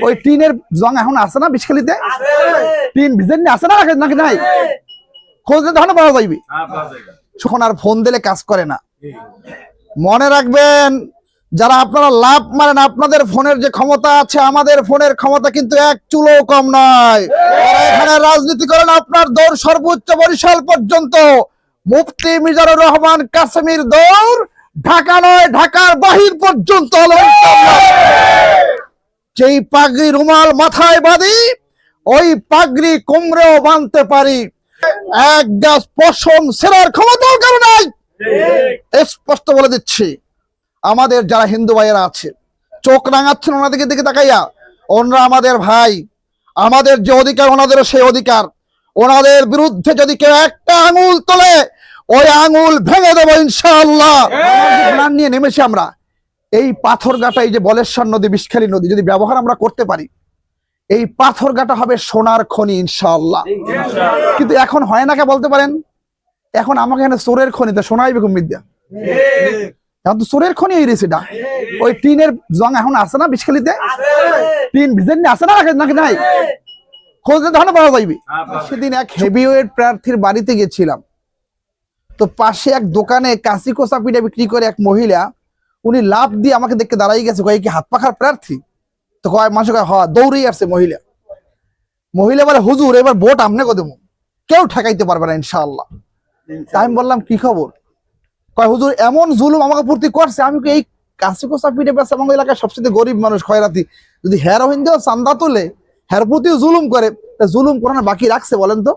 ওই টিনের জং এখন আছে না বিষখালিতে? টিন ভিজেন আছে না নাকি নাই? খোঁজে তখন পাওয়া যাইবে। তখন আর ফোন দিলে কাজ করে না। মনে রাখবেন, যারা আপনারা লাভ মারেন, আপনাদের ফোনের যে ক্ষমতা আছে, আমাদের ফোনের ক্ষমতা কিন্তু এক চুলো কম নয়। এখানে রাজনীতি করেন, আপনার দৌড় সর্বোচ্চ বরিশাল পর্যন্ত। মুফতি মিজানুর রহমান কাশ্মীর দৌড় ঢাকা নয়, ঢাকার বাহির পর্যন্ত হলো। যেই পাগড়ি রুমাল মাথায় বাঁধি, ওই পাগড়ি কোমরেও বাঁধতে পারি। এক গাছ পশম সেরার ক্ষমতাও কারো নাই। স্পষ্ট বলে দিচ্ছি, আমাদের যারা হিন্দু ভাইয়েরা আছে, চোখ রাঙাচ্ছেন ওনাদেরকে দিকে তাকাইয়া, ওনারা আমাদের ভাই, আমাদের যে অধিকার ওনাদেরও সেই অধিকার। ওনাদের বিরুদ্ধে যদি কেউ একটা আঙুল তোলে, ওই আঙুল ভেঙে দেবো ইনশাআল্লাহ। প্ল্যান নিয়ে নেমেছি আমরা। এই পাথরঘাটা, এই যে বলেশ্বর নদী, বিষখালী নদী যদি ব্যবহার আমরা করতে পারি, এই পাথরঘাটা হবে সোনার খনি ইনশাআল্লাহ। কিন্তু এখন হয় না কে বলতে পারেন? এখন আমাকে এখানে চোরের খনিতে সোনাই বেগম বিদ্যা, এখন তো চোরের খনি হয়ে গেছে। ওই টিনের জং এখন আছে না বিষখালিতে? টিন ভিজেন আছে না নাকি নাই? খোঁজে তখন পাওয়া যাইবে। সেদিন এক হেভিওয়েট প্রার্থীর বাড়িতে গেছিলাম, তো পাশে এক দোকানে কাঁচি কোচা পিঠা বিক্রি করে এক মহিলা, উনি লাভ দিয়ে আমাকে দেখতে দাঁড়াই গেছে, কয় কি হাত পাখার প্রার্থী? তো কয় মানুষ কয় হ্যাঁ, দৌড়েই আসছে মহিলা। মহিলা বলে হুজুর এবার ভোট আমনে কো দেবো, কেউ ঠেকাইতে পারবে না ইনশাআল্লাহ। আমি বললাম কি খবর? কয় হুজুর এমন জুলুম আমাকে প্রতি করছে, আমি এই কাঁচি কোচা পিঠে বেছে আমার এলাকায় সবচেয়ে গরিব মানুষ খয়রাতি, যদি হেরোইন দিয়েও চান্দা তোলে, হের প্রতিও জুলুম করে, জুলুম করানো বাকি রাখছে বলেন তো?